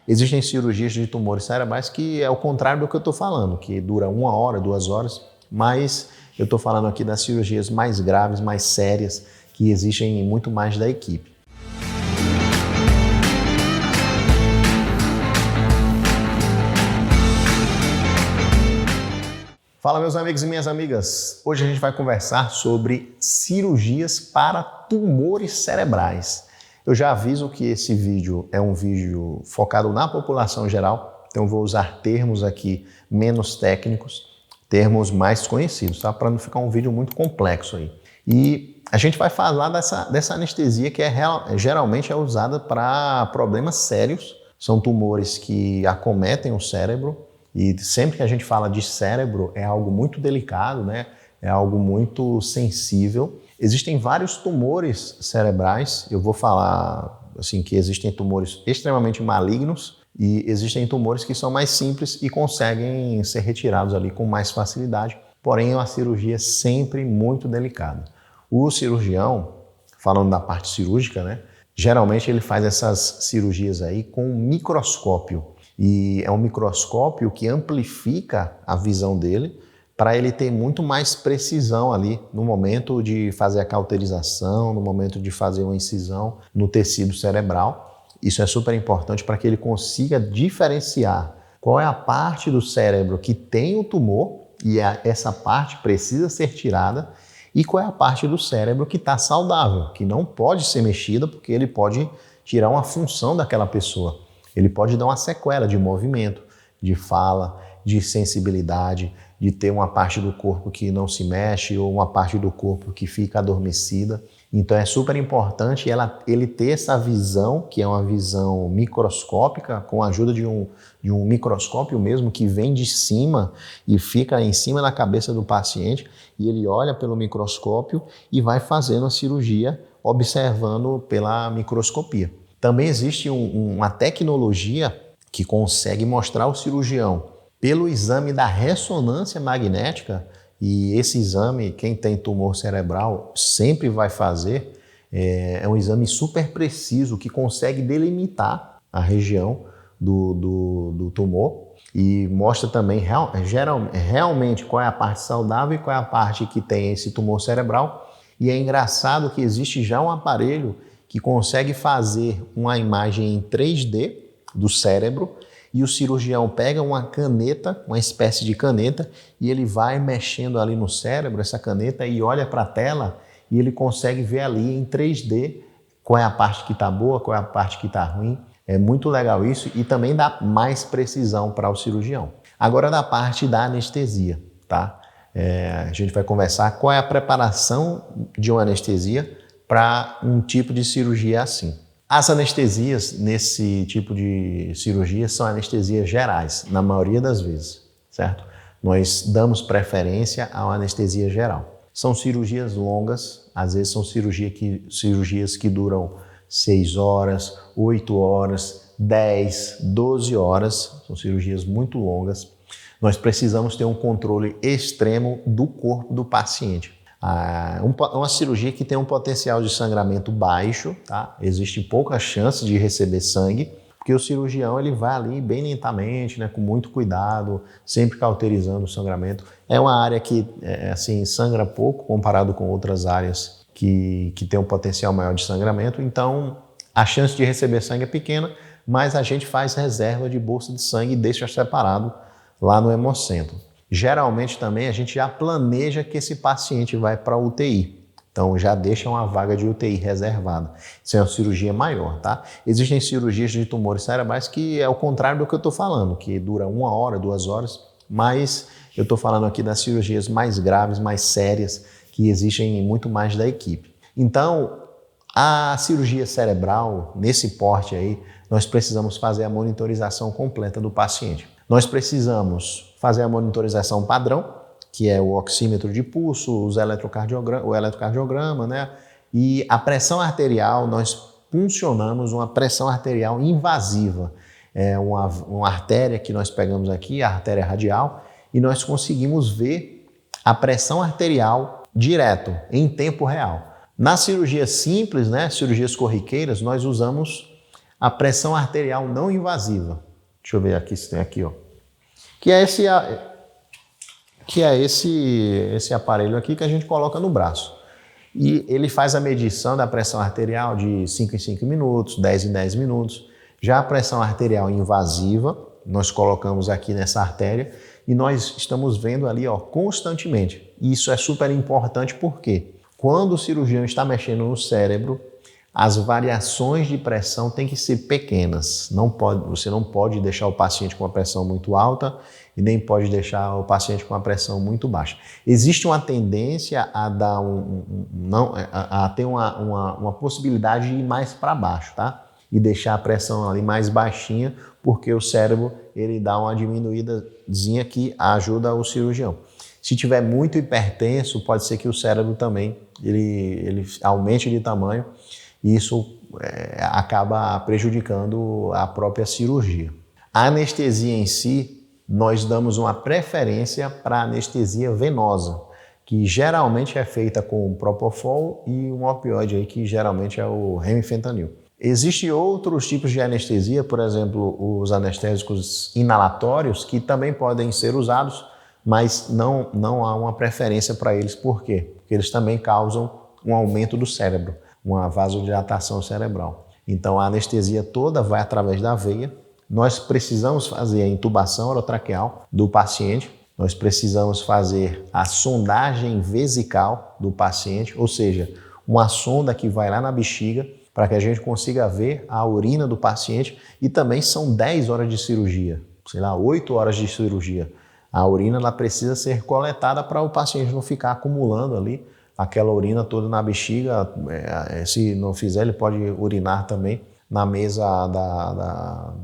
Existem cirurgias de tumores cerebrais que é o contrário do que eu estou falando, que dura 1 hora, 2 horas, mas eu estou falando aqui das cirurgias mais graves, mais sérias, que existem em muito mais da equipe. Fala, meus amigos e minhas amigas! Hoje a gente vai conversar sobre cirurgias para tumores cerebrais. Eu já aviso que esse vídeo é um vídeo focado na população geral, então eu vou usar termos aqui menos técnicos, termos mais conhecidos, tá? Para não ficar um vídeo muito complexo aí. E a gente vai falar dessa anestesia que geralmente é usada para problemas sérios, são tumores que acometem o cérebro. E sempre que a gente fala de cérebro é algo muito delicado, né? É algo muito sensível. Existem vários tumores cerebrais, eu vou falar assim que existem tumores extremamente malignos e existem tumores que são mais simples e conseguem ser retirados ali com mais facilidade, porém é uma cirurgia sempre muito delicada. O cirurgião, falando da parte cirúrgica, né? Geralmente ele faz essas cirurgias aí com um microscópio. E é um microscópio que amplifica a visão dele para ele ter muito mais precisão ali no momento de fazer a cauterização, no momento de fazer uma incisão no tecido cerebral. Isso é super importante para que ele consiga diferenciar qual é a parte do cérebro que tem o tumor e essa parte precisa ser tirada e qual é a parte do cérebro que está saudável, que não pode ser mexida porque ele pode tirar uma função daquela pessoa. Ele pode dar uma sequela de movimento, de fala, de sensibilidade, de ter uma parte do corpo que não se mexe ou uma parte do corpo que fica adormecida. Então é super importante ele ter essa visão, que é uma visão microscópica, com a ajuda de um microscópio mesmo, que vem de cima e fica em cima da cabeça do paciente, e ele olha pelo microscópio e vai fazendo a cirurgia observando pela microscopia. Também existe uma tecnologia que consegue mostrar ao cirurgião pelo exame da ressonância magnética, e esse exame, quem tem tumor cerebral sempre vai fazer, é um exame super preciso que consegue delimitar a região do tumor e mostra também realmente qual é a parte saudável e qual é a parte que tem esse tumor cerebral. E é engraçado que existe já um aparelho que consegue fazer uma imagem em 3D do cérebro e o cirurgião pega uma caneta, uma espécie de caneta, e ele vai mexendo ali no cérebro, essa caneta, e olha para a tela e ele consegue ver ali em 3D qual é a parte que está boa, qual é a parte que está ruim. É muito legal isso e também dá mais precisão para o cirurgião. Agora da parte da anestesia, tá? A gente vai conversar qual é a preparação de uma anestesia para um tipo de cirurgia assim. As anestesias nesse tipo de cirurgia são anestesias gerais, na maioria das vezes, certo? Nós damos preferência à anestesia geral. São cirurgias longas, às vezes são cirurgias que duram 6 horas, 8 horas, 10, 12 horas, são cirurgias muito longas. Nós precisamos ter um controle extremo do corpo do paciente. Uma cirurgia que tem um potencial de sangramento baixo, tá? Existe pouca chance de receber sangue, porque o cirurgião ele vai ali bem lentamente, né, com muito cuidado, sempre cauterizando o sangramento. É uma área que assim, sangra pouco comparado com outras áreas que tem um potencial maior de sangramento, então a chance de receber sangue é pequena, mas a gente faz reserva de bolsa de sangue e deixa separado lá no hemocentro. Geralmente também a gente já planeja que esse paciente vai para a UTI. Então já deixa uma vaga de UTI reservada. Isso é uma cirurgia maior, tá? Existem cirurgias de tumores cerebrais que é o contrário do que eu estou falando, que dura 1 hora, 2 horas, mas eu estou falando aqui das cirurgias mais graves, mais sérias, que existem em muito mais da equipe. Então, a cirurgia cerebral, nesse porte aí, nós precisamos fazer a monitorização completa do paciente. Nós precisamos fazer a monitorização padrão, que é o oxímetro de pulso, o eletrocardiograma, né? E a pressão arterial, nós puncionamos uma pressão arterial invasiva. É uma artéria que nós pegamos aqui, a artéria radial, e nós conseguimos ver a pressão arterial direto, em tempo real. Na cirurgia simples, né, cirurgias corriqueiras, nós usamos a pressão arterial não invasiva. Deixa eu ver aqui se tem aqui, ó. Que é esse aparelho aqui que a gente coloca no braço. E ele faz a medição da pressão arterial de 5 em 5 minutos, 10 em 10 minutos. Já a pressão arterial invasiva, nós colocamos aqui nessa artéria e nós estamos vendo ali, ó, constantemente. E isso é super importante porque quando o cirurgião está mexendo no cérebro, as variações de pressão têm que ser pequenas. Você não pode deixar o paciente com uma pressão muito alta e nem pode deixar o paciente com uma pressão muito baixa. Existe uma tendência a dar ter uma possibilidade de ir mais para baixo, tá? E deixar a pressão ali mais baixinha, porque o cérebro ele dá uma diminuídazinha que ajuda o cirurgião. Se tiver muito hipertenso, pode ser que o cérebro também ele aumente de tamanho e isso acaba prejudicando a própria cirurgia. A anestesia em si, nós damos uma preferência para a anestesia venosa, que geralmente é feita com propofol e um opioide aí, que geralmente é o remifentanil. Existem outros tipos de anestesia, por exemplo, os anestésicos inalatórios, que também podem ser usados, mas não há uma preferência para eles. Por quê? Porque eles também causam um aumento do cérebro, uma vasodilatação cerebral. Então a anestesia toda vai através da veia. Nós precisamos fazer a intubação orotraqueal do paciente, nós precisamos fazer a sondagem vesical do paciente, ou seja, uma sonda que vai lá na bexiga para que a gente consiga ver a urina do paciente, e também são 10 horas de cirurgia, 8 horas de cirurgia. A urina ela precisa ser coletada para o paciente não ficar acumulando ali aquela urina toda na bexiga. Se não fizer, ele pode urinar também na mesa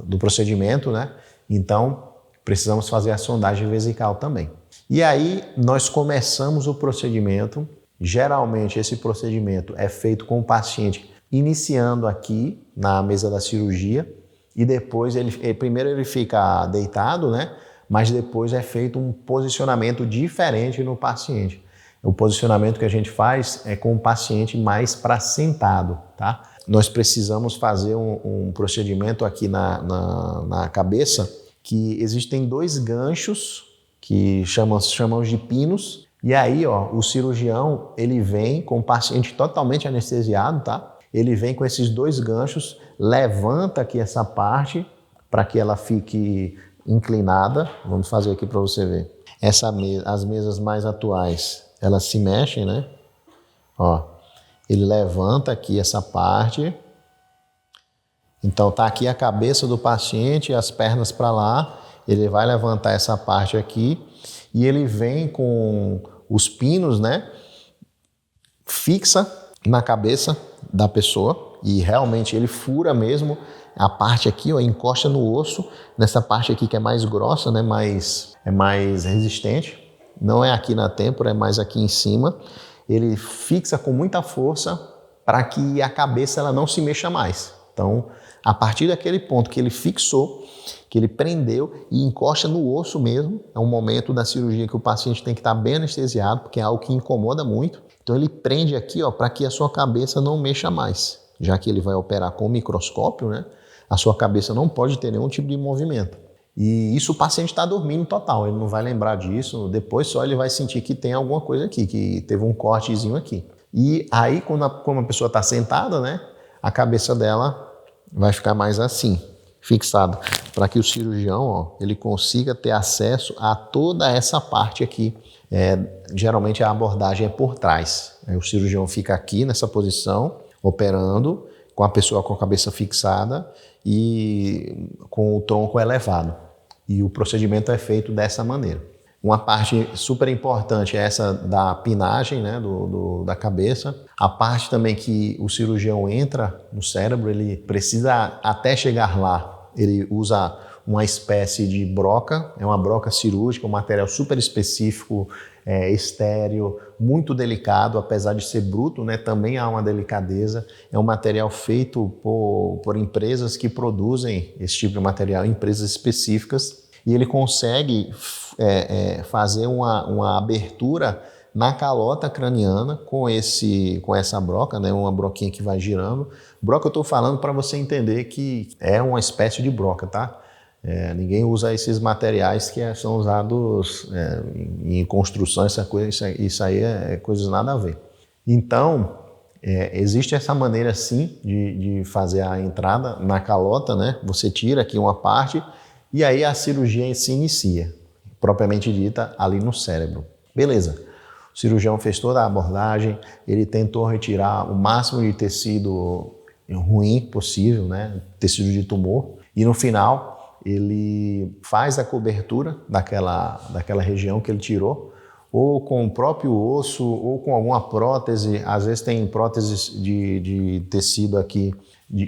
do procedimento, né? Então, precisamos fazer a sondagem vesical também. E aí, nós começamos o procedimento. Geralmente, esse procedimento é feito com o paciente iniciando aqui na mesa da cirurgia e depois, primeiro ele fica deitado, né? Mas depois é feito um posicionamento diferente no paciente. O posicionamento que a gente faz é com o paciente mais para sentado, tá? Nós precisamos fazer um procedimento aqui na cabeça, que existem 2 ganchos que chamamos de pinos, e aí, ó, o cirurgião ele vem com o paciente totalmente anestesiado, tá? Ele vem com esses 2 ganchos, levanta aqui essa parte para que ela fique inclinada. Vamos fazer aqui para você ver. As mesas mais atuais, elas se mexem, né? Ó, ele levanta aqui essa parte. Então tá aqui a cabeça do paciente, as pernas para lá. Ele vai levantar essa parte aqui e ele vem com os pinos, né? Fixa na cabeça da pessoa e realmente ele fura mesmo a parte aqui, ó, encosta no osso, nessa parte aqui que é mais grossa, né? É mais resistente. Não é aqui na têmpora, é mais aqui em cima. Ele fixa com muita força para que a cabeça ela não se mexa mais. Então, a partir daquele ponto que ele fixou, que ele prendeu e encosta no osso mesmo, é um momento da cirurgia que o paciente tem que estar bem anestesiado, porque é algo que incomoda muito. Então, ele prende aqui, ó, para que a sua cabeça não mexa mais. Já que ele vai operar com microscópio, né? A sua cabeça não pode ter nenhum tipo de movimento. E isso o paciente está dormindo total, ele não vai lembrar disso, depois só ele vai sentir que tem alguma coisa aqui, que teve um cortezinho aqui. E aí, como a pessoa está sentada, né? A cabeça dela vai ficar mais assim, fixada, para que o cirurgião, ó, ele consiga ter acesso a toda essa parte aqui. Geralmente a abordagem é por trás. Aí o cirurgião fica aqui nessa posição, operando, com a pessoa com a cabeça fixada e com o tronco elevado. E o procedimento é feito dessa maneira. Uma parte super importante é essa da pinagem, né, da cabeça. A parte também que o cirurgião entra no cérebro, ele precisa até chegar lá, ele usa uma espécie de broca, é uma broca cirúrgica, um material super específico, estéreo, muito delicado, apesar de ser bruto, né, também há uma delicadeza. É um material feito por empresas que produzem esse tipo de material, empresas específicas, e ele consegue fazer uma abertura na calota craniana com essa broca, né, uma broquinha que vai girando. Broca eu estou falando para você entender que é uma espécie de broca, tá? Ninguém usa esses materiais que são usados em construção, isso aí é coisas nada a ver. Então, existe essa maneira sim de fazer a entrada na calota, né? Você tira aqui uma parte e aí a cirurgia se inicia, propriamente dita, ali no cérebro. Beleza. O cirurgião fez toda a abordagem, ele tentou retirar o máximo de tecido ruim possível, né? Tecido de tumor, e no final ele faz a cobertura daquela região que ele tirou, ou com o próprio osso, ou com alguma prótese. Às vezes tem próteses de tecido aqui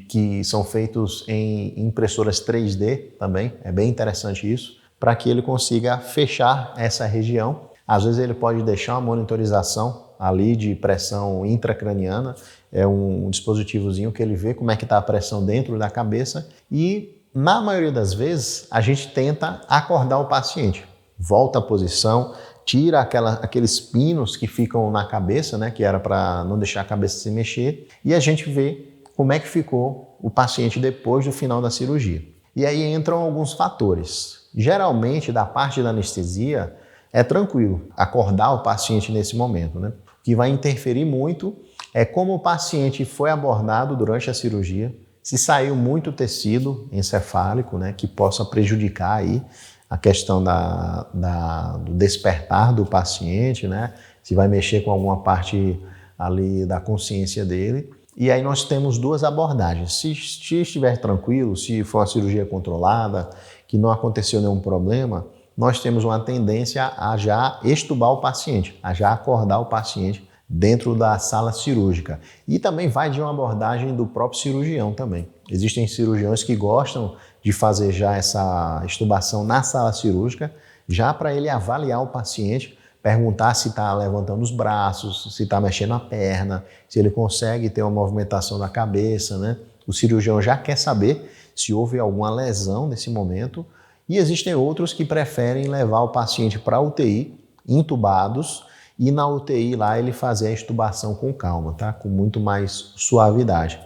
que são feitos em impressoras 3D também, é bem interessante isso, para que ele consiga fechar essa região. Às vezes ele pode deixar uma monitorização ali de pressão intracraniana, é um dispositivozinho que ele vê como é que está a pressão dentro da cabeça, e na maioria das vezes a gente tenta acordar o paciente. Volta à posição, tira aqueles pinos que ficam na cabeça, né, que era para não deixar a cabeça se mexer, e a gente vê como é que ficou o paciente depois do final da cirurgia. E aí entram alguns fatores. Geralmente, da parte da anestesia, é tranquilo acordar o paciente nesse momento, né? O que vai interferir muito é como o paciente foi abordado durante a cirurgia, se saiu muito tecido encefálico, né, que possa prejudicar aí a questão do despertar do paciente, né? Se vai mexer com alguma parte ali da consciência dele. E aí nós temos duas abordagens. Se estiver tranquilo, se for uma cirurgia controlada, que não aconteceu nenhum problema, nós temos uma tendência a já extubar o paciente, a já acordar o paciente dentro da sala cirúrgica. E também vai de uma abordagem do próprio cirurgião também. Existem cirurgiões que gostam de fazer já essa extubação na sala cirúrgica, já para ele avaliar o paciente, perguntar se está levantando os braços, se está mexendo a perna, se ele consegue ter uma movimentação da cabeça, né? O cirurgião já quer saber se houve alguma lesão nesse momento. E existem outros que preferem levar o paciente para a UTI, intubados, e na UTI lá ele fazer a extubação com calma, tá? Com muito mais suavidade.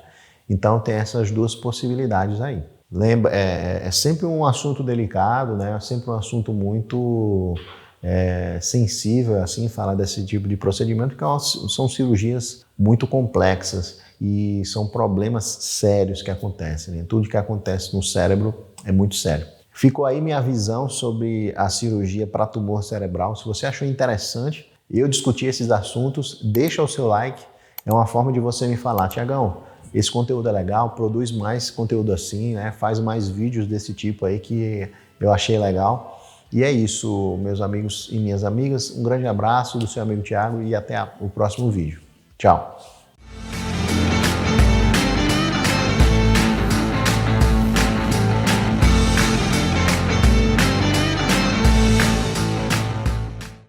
Então tem essas duas possibilidades aí. Lembra, é sempre um assunto delicado, né? É sempre um assunto muito sensível, assim, falar desse tipo de procedimento, porque são cirurgias muito complexas e são problemas sérios que acontecem, né? Tudo que acontece no cérebro é muito sério. Ficou aí minha visão sobre a cirurgia para tumor cerebral. Se você achou interessante eu discutir esses assuntos, deixa o seu like. É uma forma de você me falar: Tiagão, esse conteúdo é legal, produz mais conteúdo assim, né? Faz mais vídeos desse tipo aí que eu achei legal. E é isso, meus amigos e minhas amigas. Um grande abraço do seu amigo Thiago e até o próximo vídeo. Tchau!